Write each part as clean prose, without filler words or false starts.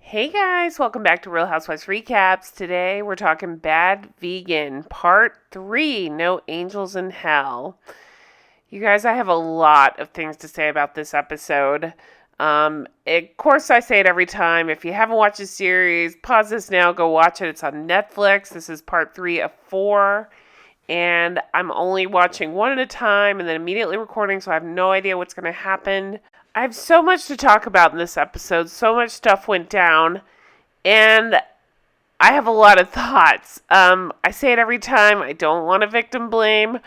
Hey guys, welcome back to Real Housewives Recaps. Today we're talking Bad Vegan, Part 3, No Angels in Hell. You guys, I have a lot of things to say about this episode. Of course, I say it every time. If you haven't watched the series, pause this now, go watch it. It's on Netflix. This is Part 3 of 4. And I'm only watching one at a time and then immediately recording, so I have no idea what's going to happen. I have so much to talk about in this episode. So much stuff went down, and I have a lot of thoughts. I say it every time. I don't want to victim blame,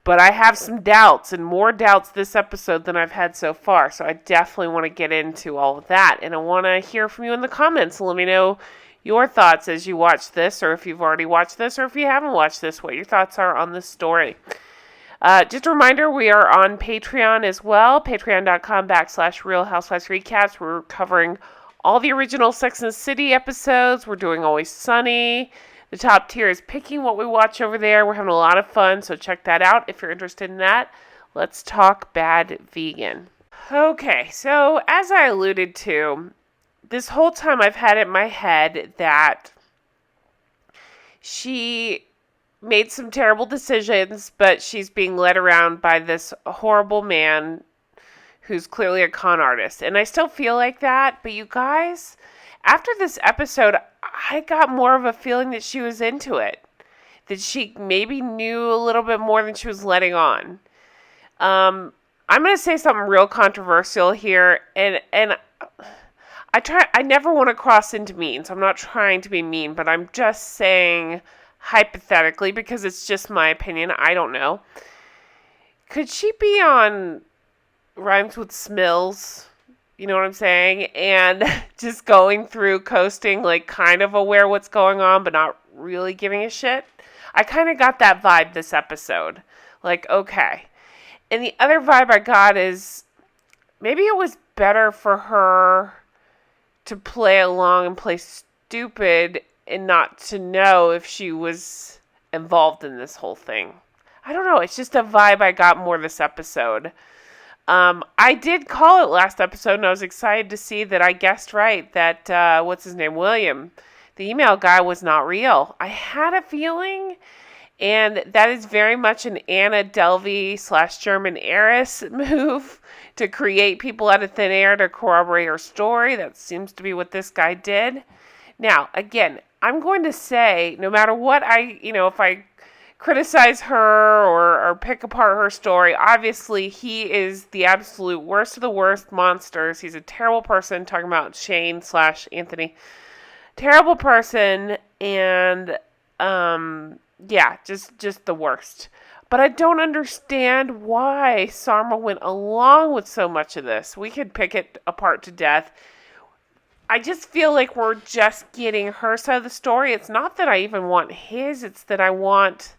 but I have some doubts, and more doubts this episode than I've had so far. So I definitely want to get into all of that, and I want to hear from you in the comments. Let me know your thoughts as you watch this, or if you've already watched this, or if you haven't watched this, what your thoughts are on this story. Just a reminder, we are on Patreon as well, patreon.com/Real Housewives Recaps. We're covering all the original Sex and the City episodes. We're doing Always Sunny. The top tier is picking what we watch over there. We're having a lot of fun, so check that out if you're interested in that. Let's talk Bad Vegan. Okay, so as I alluded to, this whole time I've had it in my head that she made some terrible decisions, but she's being led around by this horrible man who's clearly a con artist. And I still feel like that, but you guys, after this episode, I got more of a feeling that she was into it. That she maybe knew a little bit more than she was letting on. I'm going to say something real controversial here, and I never want to cross into mean, so I'm not trying to be mean, but I'm just saying hypothetically, because it's just my opinion, I don't know. Could she be on Rhymes with Smills? You know what I'm saying? And just going through, coasting, like kind of aware what's going on, but not really giving a shit? I kind of got that vibe this episode. Like, okay. And the other vibe I got is maybe it was better for her to play along and play stupid and not to know if she was involved in this whole thing. I don't know. It's just a vibe I got more this episode. I did call it last episode, and I was excited to see that I guessed right that, what's his name, William, the email guy, was not real. I had a feeling, and that is very much an Anna Delvey / German heiress move to create people out of thin air to corroborate her story. That seems to be what this guy did. Now, again, I'm going to say, no matter what if I criticize her or pick apart her story, obviously he is the absolute worst of the worst monsters. He's a terrible person, talking about Shane / Anthony. Terrible person, and, yeah, just the worst. But I don't understand why Sarma went along with so much of this. We could pick it apart to death. I just feel like we're just getting her side of the story. It's not that I even want his, it's that I want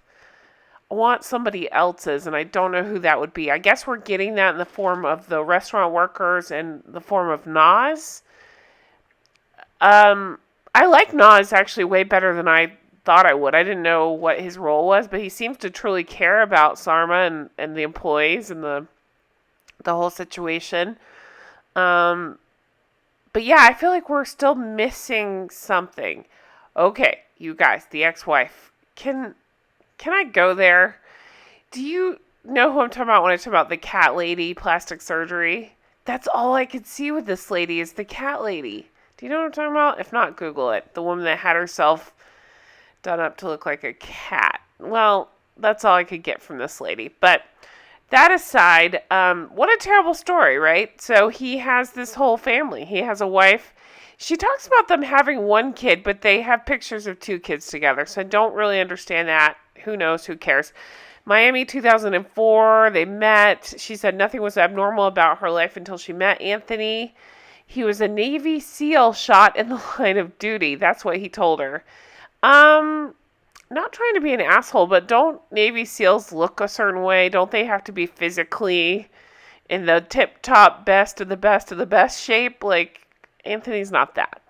somebody else's, and I don't know who that would be. I guess we're getting that in the form of the restaurant workers and the form of Nas. I like Nas actually way better than I thought I would. I didn't know what his role was, but he seems to truly care about Sarma and the employees and the whole situation. But yeah, I feel like we're still missing something. Okay, you guys, the ex-wife. Can I go there? Do you know who I'm talking about when I talk about the cat lady plastic surgery? That's all I could see with this lady is the cat lady. Do you know what I'm talking about? If not, Google it. The woman that had herself done up to look like a cat. Well, that's all I could get from this lady. But that aside, what a terrible story, right? So he has this whole family. He has a wife. She talks about them having one kid, but they have pictures of 2 kids together. So I don't really understand that. Who knows? Who cares? Miami 2004, they met. She said nothing was abnormal about her life until she met Anthony. He was a Navy SEAL shot in the line of duty. That's what he told her. Not trying to be an asshole, but don't Navy SEALs look a certain way? Don't they have to be physically in the tip-top best of the best of the best shape? Like, Anthony's not that.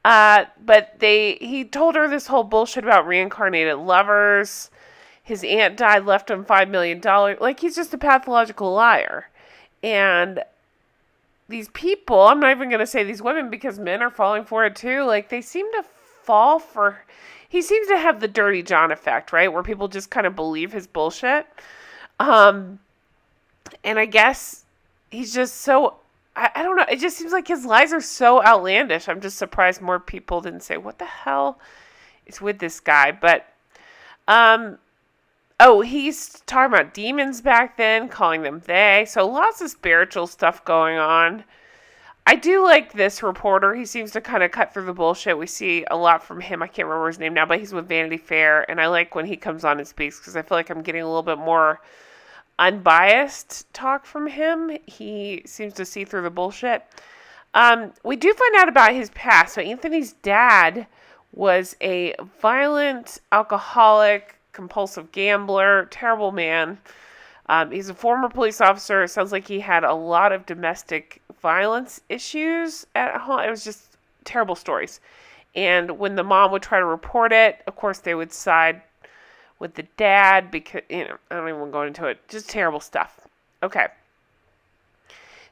But he told her this whole bullshit about reincarnated lovers. His aunt died, left him $5 million. Like, he's just a pathological liar. And these people, I'm not even going to say these women because men are falling for it too. Like, they seem to fall for, he seems to have the Dirty John effect, right? Where people just kind of believe his bullshit. And I guess he's just so, I don't know. It just seems like his lies are so outlandish. I'm just surprised more people didn't say, what the hell is with this guy? But, oh, he's talking about demons back then, calling them they. So lots of spiritual stuff going on. I do like this reporter. He seems to kind of cut through the bullshit. We see a lot from him. I can't remember his name now, but he's with Vanity Fair. And I like when he comes on and speaks because I feel like I'm getting a little bit more unbiased talk from him. He seems to see through the bullshit. We do find out about his past. So Anthony's dad was a violent alcoholic, compulsive gambler, terrible man. He's a former police officer. It sounds like he had a lot of domestic violence issues at home. It was just terrible stories. And when the mom would try to report it, of course, they would side with the dad because, I don't even want to go into it. Just terrible stuff. Okay.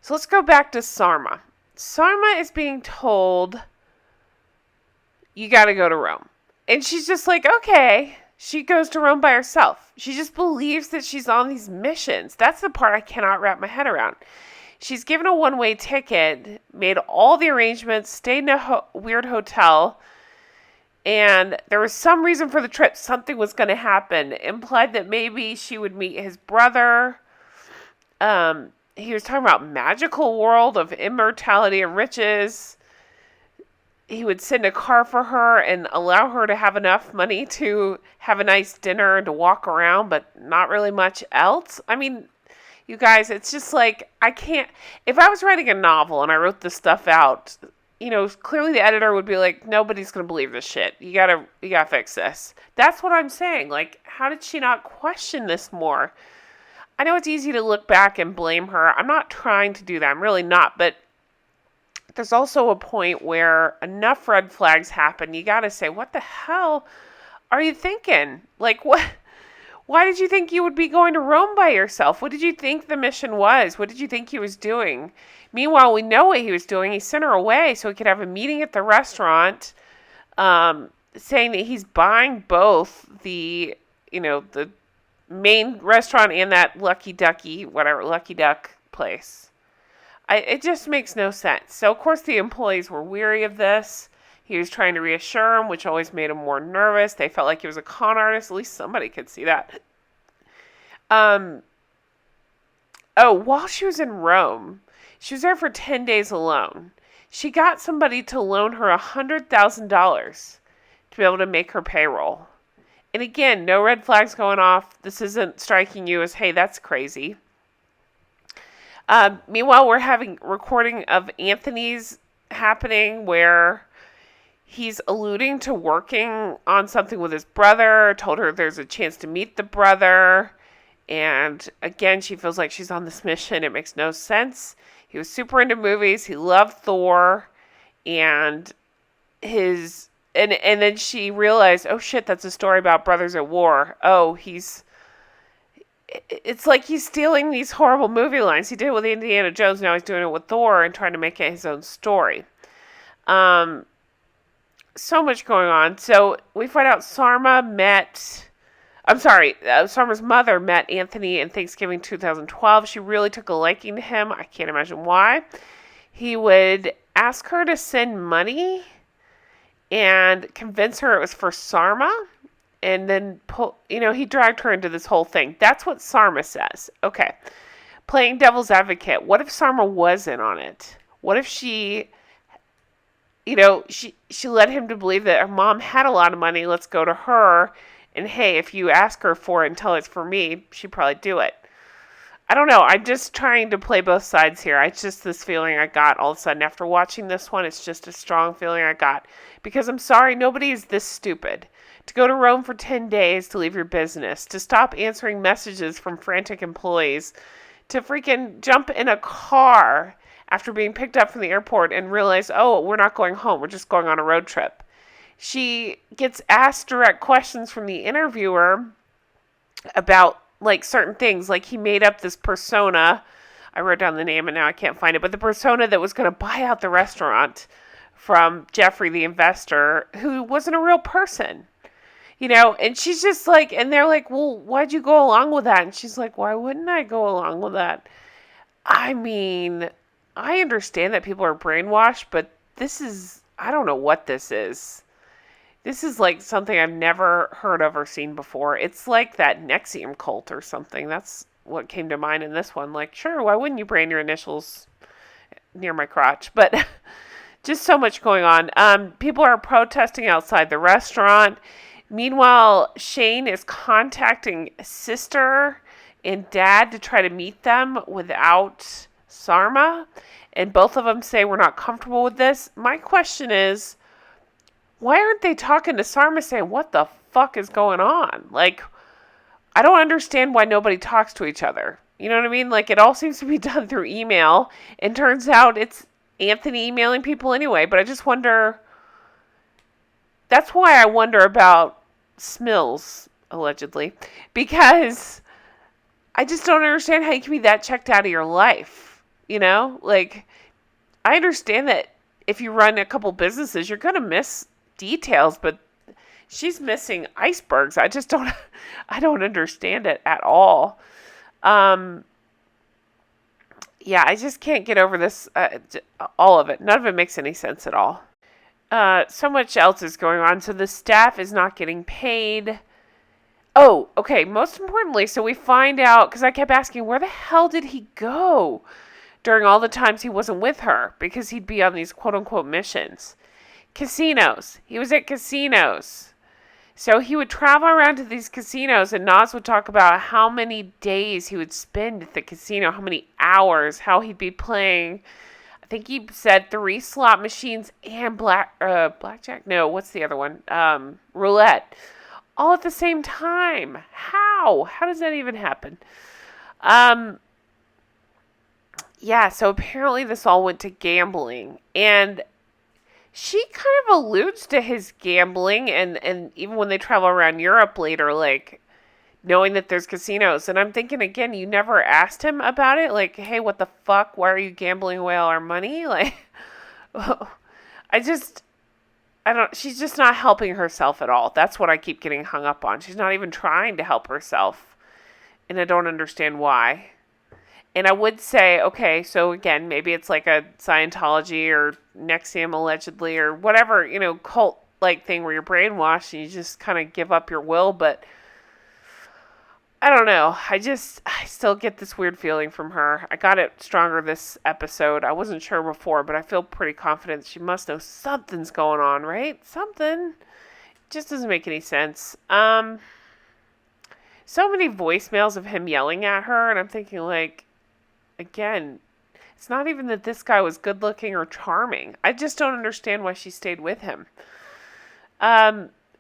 So let's go back to Sarma. Sarma is being told, you got to go to Rome. And she's just like, okay. She goes to Rome by herself. She just believes that she's on these missions. That's the part I cannot wrap my head around. She's given a one-way ticket, made all the arrangements, stayed in a weird hotel, and there was some reason for the trip. Something was going to happen. It implied that maybe she would meet his brother. He was talking about magical world of immortality and riches. He would send a car for her and allow her to have enough money to have a nice dinner and to walk around, but not really much else. I mean, you guys, it's just like, I can't, if I was writing a novel and I wrote this stuff out, clearly the editor would be like, nobody's going to believe this shit. You gotta fix this. That's what I'm saying. Like, how did she not question this more? I know it's easy to look back and blame her. I'm not trying to do that. I'm really not. But there's also a point where enough red flags happen. You got to say, what the hell are you thinking? Like, what? Why did you think you would be going to Rome by yourself? What did you think the mission was? What did you think he was doing? Meanwhile, we know what he was doing. He sent her away so he could have a meeting at the restaurant, saying that he's buying both the main restaurant and that Lucky Duck place. It just makes no sense. So, of course, the employees were weary of this. He was trying to reassure them, which always made them more nervous. They felt like he was a con artist. At least somebody could see that. While she was in Rome, she was there for 10 days alone. She got somebody to loan her $100,000 to be able to make her payroll. And again, no red flags going off. This isn't striking you as, hey, that's crazy. Meanwhile, we're having recording of Anthony's happening where he's alluding to working on something with his brother, told her there's a chance to meet the brother. And again, she feels like she's on this mission. It makes no sense. He was super into movies. He loved Thor. And then she realized, oh shit, that's a story about brothers at war. Oh, it's like he's stealing these horrible movie lines. He did it with Indiana Jones. Now he's doing it with Thor and trying to make it his own story. So much going on. So we find out Sarma's mother met Anthony in Thanksgiving 2012. She really took a liking to him. I can't imagine why. He would ask her to send money and convince her it was for Sarma. And then, he dragged her into this whole thing. That's what Sarma says. Okay. Playing devil's advocate. What if Sarma was in on it? What if she led him to believe that her mom had a lot of money. Let's go to her. And hey, if you ask her for it and tell it's for me, she'd probably do it. I don't know. I'm just trying to play both sides here. It's just this feeling I got all of a sudden after watching this one. It's just a strong feeling I got. Because I'm sorry, nobody is this stupid. To go to Rome for 10 days to leave your business. To stop answering messages from frantic employees. To freaking jump in a car after being picked up from the airport and realize, oh, we're not going home. We're just going on a road trip. She gets asked direct questions from the interviewer about, like, certain things. Like, he made up this persona I wrote down the name and now I can't find it, but the persona that was going to buy out the restaurant from Jeffrey, the investor, who wasn't a real person. And she's just like, and they're like, well, why'd you go along with that? And she's like, why wouldn't I go along with that? I mean, I understand that people are brainwashed, but I don't know what this is. This is like something I've never heard of or seen before. It's like that Nexium cult or something. That's what came to mind in this one. Like, sure, why wouldn't you brand your initials near my crotch? But just so much going on. People are protesting outside the restaurant. Meanwhile, Shane is contacting sister and dad to try to meet them without Sarma. And both of them say, we're not comfortable with this. My question is, why aren't they talking to Sarma saying, what the fuck is going on? Like, I don't understand why nobody talks to each other. You know what I mean? Like, it all seems to be done through email. And turns out it's Anthony emailing people anyway. But I just wonder, that's why I wonder about Smills, allegedly. Because I just don't understand how you can be that checked out of your life. Like, I understand that if you run a couple businesses, you're going to miss details, but she's missing icebergs. I don't understand it at all. Yeah, I just can't get over this, all of it. None of it makes any sense at all. So much else is going on. So the staff is not getting paid. Oh, okay. Most importantly, so we find out, because I kept asking, where the hell did he go during all the times he wasn't with her? Because he'd be on these quote-unquote missions. Casinos. He was at casinos. So he would travel around to these casinos, and Nas would talk about how many days he would spend at the casino, how many hours, how he'd be playing. I think he said 3 slot machines and blackjack. No, what's the other one? Roulette. All at the same time. How? How does that even happen? Yeah, so apparently this all went to gambling. And she kind of alludes to his gambling, and even when they travel around Europe later, like, knowing that there's casinos. And I'm thinking, again, you never asked him about it? Like, hey, what the fuck? Why are you gambling away all our money? Like, she's just not helping herself at all. That's what I keep getting hung up on. She's not even trying to help herself. And I don't understand why. And I would say, okay, so again, maybe it's like a Scientology or Nexium allegedly or whatever, cult-like thing where you're brainwashed and you just kind of give up your will. But I don't know. I still get this weird feeling from her. I got it stronger this episode. I wasn't sure before, but I feel pretty confident she must know something's going on, right? Something. It just doesn't make any sense. So many voicemails of him yelling at her, and I'm thinking, like, again, it's not even that this guy was good looking or charming. I just don't understand why she stayed with him.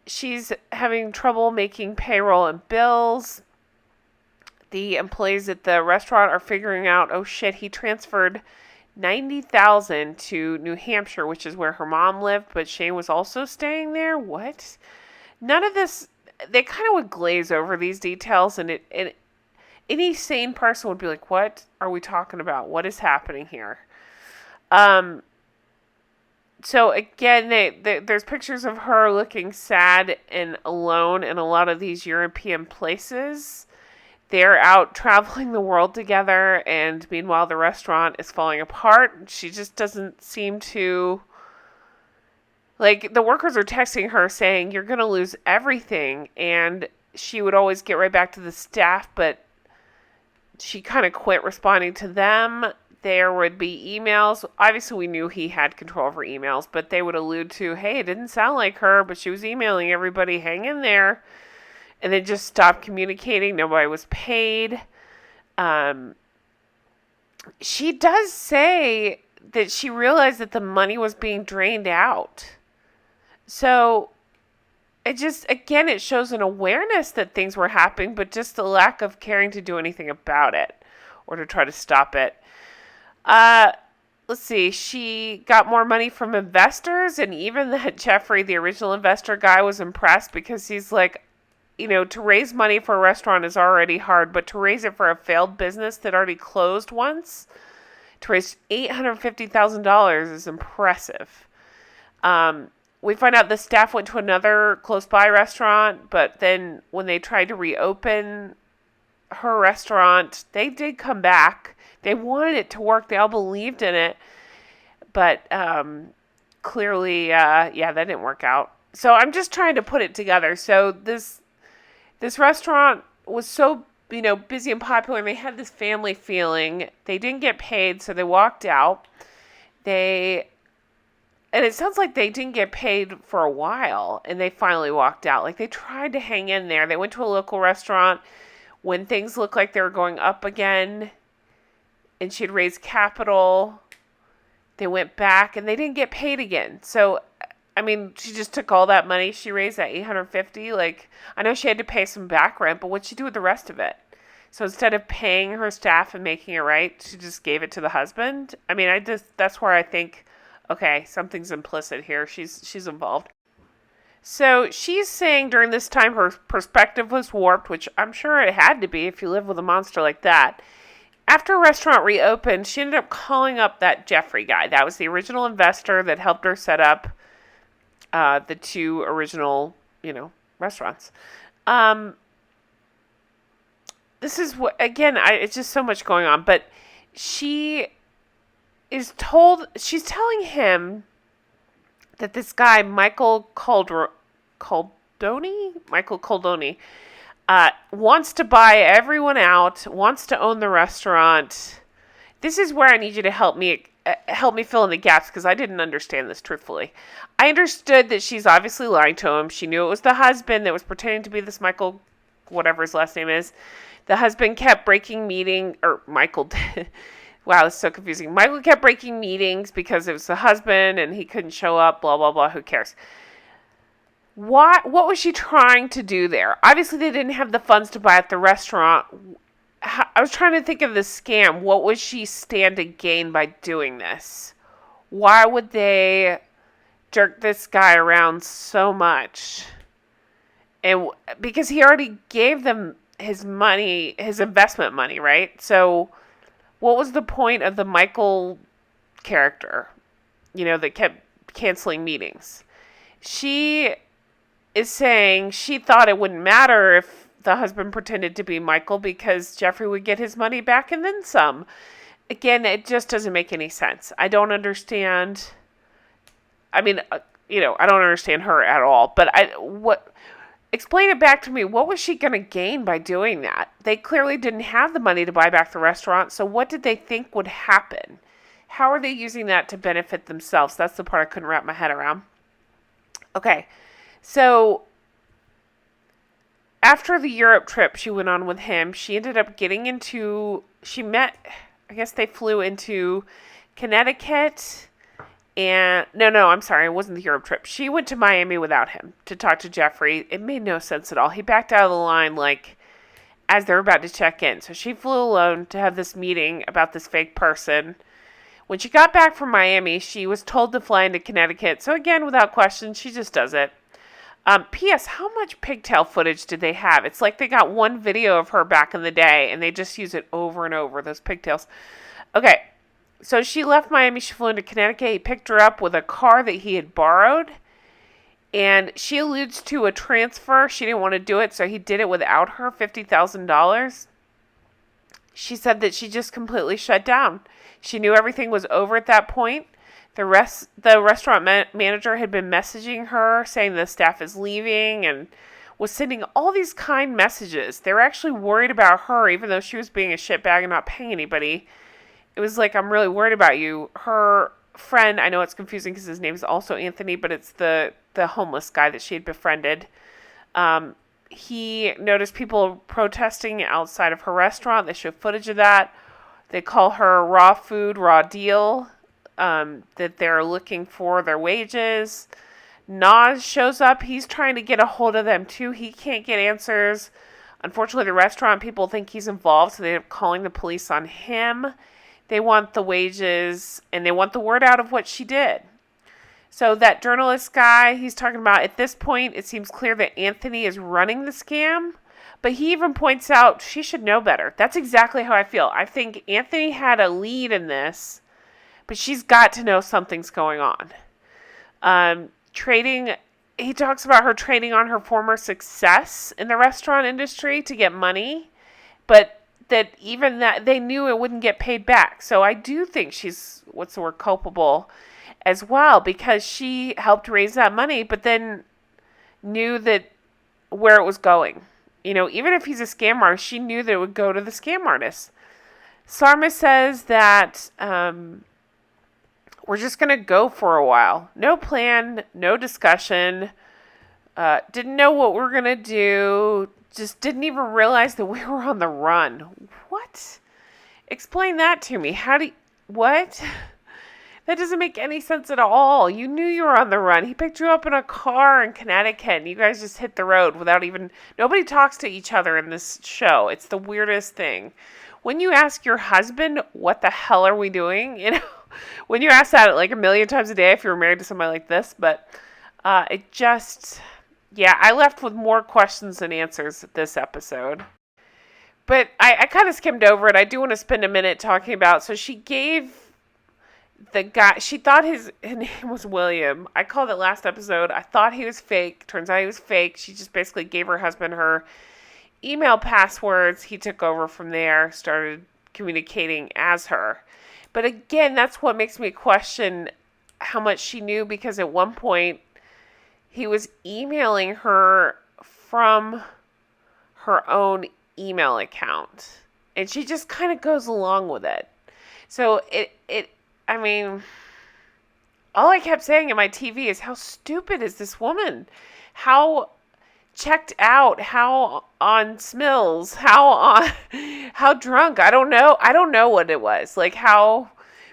She's having trouble making payroll and bills. The employees at the restaurant are figuring out, oh shit, he transferred $90,000 to New Hampshire, which is where her mom lived, but Shane was also staying there. What? None of this. They kind of would glaze over these details, and any sane person would be like, what are we talking about? What is happening here? So again, there's pictures of her looking sad and alone in a lot of these European places. They're out traveling the world together, and meanwhile the restaurant is falling apart. She just doesn't seem to... Like, the workers are texting her saying, you're going to lose everything, and she would always get right back to the staff, but she kind of quit responding to them. There would be emails. Obviously, we knew he had control over emails, but they would allude to, hey, it didn't sound like her, but she was emailing everybody, hang in there. And then just stopped communicating. Nobody was paid. She does say that she realized that the money was being drained out. So it shows an awareness that things were happening, but just a lack of caring to do anything about it or to try to stop it. Let's see. She got more money from investors, and even that Jeffrey, the original investor guy, was impressed because he's like, to raise money for a restaurant is already hard, but to raise it for a failed business that already closed once, to raise $850,000 is impressive. We find out the staff went to another close by restaurant, but then when they tried to reopen her restaurant, they did come back. They wanted it to work. They all believed in it, but clearly, that didn't work out. So I'm just trying to put it together. So this restaurant was so, busy and popular, and they had this family feeling. They didn't get paid, so they walked out. And it sounds like they didn't get paid for a while, and they finally walked out. Like, they tried to hang in there. They went to a local restaurant when things looked like they were going up again, and she'd raised capital. They went back, and they didn't get paid again. So, she just took all that money she raised, that $850. Like, I know she had to pay some back rent, but what'd she do with the rest of it? So instead of paying her staff and making it right, she just gave it to the husband. That's where I think, okay, something's implicit here. She's involved. So she's saying during this time her perspective was warped, which I'm sure it had to be if you live with a monster like that. After a restaurant reopened, she ended up calling up that Jeffrey guy. That was the original investor that helped her set up the two original, restaurants. This is what, again, it's just so much going on, but she's telling him that this guy, Michael Caldoni, wants to buy everyone out, wants to own the restaurant. This is where I need you to help me fill in the gaps, because I didn't understand this truthfully. I understood that she's obviously lying to him. She knew it was the husband that was pretending to be this Michael, whatever his last name is. The husband kept breaking Michael did. Wow, it's so confusing. Michael kept breaking meetings because it was the husband and he couldn't show up, blah, blah, blah. Who cares? What was she trying to do there? Obviously, they didn't have the funds to buy at the restaurant. I was trying to think of the scam. What would she stand to gain by doing this? Why would they jerk this guy around so much? And because he already gave them his money, his investment money, right? So what was the point of the Michael character, that kept canceling meetings? She is saying she thought it wouldn't matter if the husband pretended to be Michael because Jeffrey would get his money back and then some. Again, it just doesn't make any sense. I don't understand. I don't understand her at all, but explain it back to me. What was she going to gain by doing that? They clearly didn't have the money to buy back the restaurant, so what did they think would happen? How are they using that to benefit themselves? That's the part I couldn't wrap my head around. Okay, so after the Europe trip she went on with him, she ended up they flew into Connecticut. And I'm sorry, it wasn't the Europe trip. She went to Miami without him to talk to Jeffrey. It made no sense at all. He backed out of the line as they were about to check in. So she flew alone to have this meeting about this fake person. When she got back from Miami, she was told to fly into Connecticut. So again, without question, she just does it. P.S. How much pigtail footage did they have? It's like they got one video of her back in the day, and they just use it over and over, those pigtails. Okay. So she left Miami, she flew into Connecticut. He picked her up with a car that he had borrowed. And she alludes to a transfer. She didn't want to do it, so he did it without her, $50,000. She said that she just completely shut down. She knew everything was over at that point. The restaurant manager had been messaging her, saying the staff is leaving, and was sending all these kind messages. They were actually worried about her, even though she was being a shitbag and not paying anybody. It was like, I'm really worried about you. Her friend, I know it's confusing because his name is also Anthony, but it's the homeless guy that she had befriended. He noticed people protesting outside of her restaurant. They show footage of that. They call her raw food, raw deal, that they're looking for their wages. Nas shows up. He's trying to get a hold of them too. He can't get answers. Unfortunately, the restaurant people think he's involved, so they end up calling the police on him. They want the wages, and they want the word out of what she did. So that journalist guy, he's talking about at this point, it seems clear that Anthony is running the scam. But he even points out she should know better. That's exactly how I feel. I think Anthony had a lead in this, but she's got to know something's going on. Trading, he talks about her trading on her former success in the restaurant industry to get money, but that even that they knew it wouldn't get paid back. So I do think she's, what's the word, culpable as well, because she helped raise that money, but then knew that where it was going. You know, even if he's a scam artist, she knew that it would go to the scam artist. Sarma says that we're just going to go for a while. No plan, no discussion. Didn't know what we're going to do. Just didn't even realize that we were on the run. What? Explain that to me. What? That doesn't make any sense at all. You knew you were on the run. He picked you up in a car in Connecticut, and you guys just hit the road without even... Nobody talks to each other in this show. It's the weirdest thing. When you ask your husband, what the hell are we doing? You know, when you ask that like a million times a day if you were married to somebody like this, but it just... Yeah, I left with more questions than answers this episode. But I kind of skimmed over it. I do want to spend a minute talking about... So she gave... the guy, she thought his name was William. I called it last episode. I thought he was fake. Turns out he was fake. She just basically gave her husband her email passwords. He took over from there, started communicating as her. But again, that's what makes me question how much she knew, because at one point he was emailing her from her own email account. And she just kind of goes along with it. So I mean, all I kept saying in my TV is, how stupid is this woman? How checked out? How on Smills? How drunk? I don't know. I don't know what it was. Like, how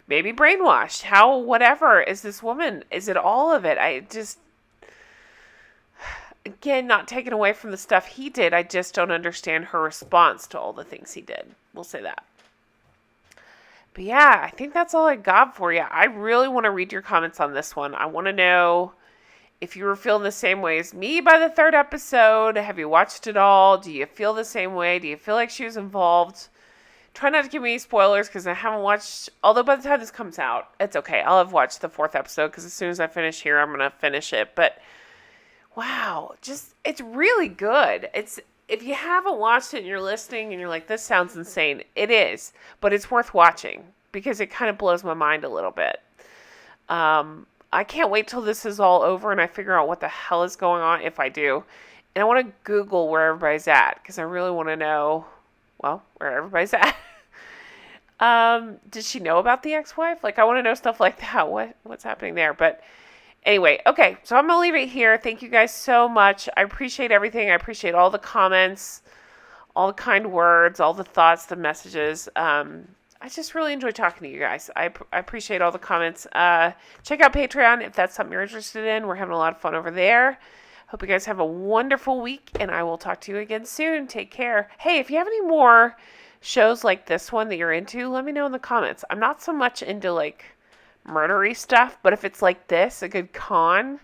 maybe brainwashed? How whatever is this woman? Is it all of it? I just, again, not taken away from the stuff he did. I just don't understand her response to all the things he did. We'll say that. But yeah, I think that's all I got for you. I really want to read your comments on this one. I want to know if you were feeling the same way as me by the third episode. Have you watched it all? Do you feel the same way? Do you feel like she was involved? Try not to give me any spoilers, because I haven't watched... Although by the time this comes out, it's okay. I'll have watched the fourth episode, because as soon as I finish here, I'm going to finish it. But wow, it's really good. If you haven't watched it and you're listening and you're like, this sounds insane, it is. But it's worth watching, because it kind of blows my mind a little bit. I can't wait till this is all over and I figure out what the hell is going on, if I do. And I want to Google where everybody's at, because I really want to know, well, where everybody's at. Did she know about the ex-wife? Like, I want to know stuff like that. What's happening there? But anyway, okay, so I'm going to leave it here. Thank you guys so much. I appreciate everything. I appreciate all the comments, all the kind words, all the thoughts, the messages. I just really enjoy talking to you guys. I appreciate all the comments. Check out Patreon if that's something you're interested in. We're having a lot of fun over there. Hope you guys have a wonderful week, and I will talk to you again soon. Take care. Hey, if you have any more shows like this one that you're into, let me know in the comments. I'm not so much into, like, murdery stuff, but if it's like this, a good con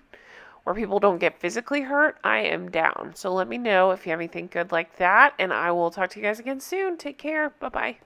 where people don't get physically hurt, I am down. So let me know if you have anything good like that, and I will talk to you guys again soon. Take care. Bye-bye.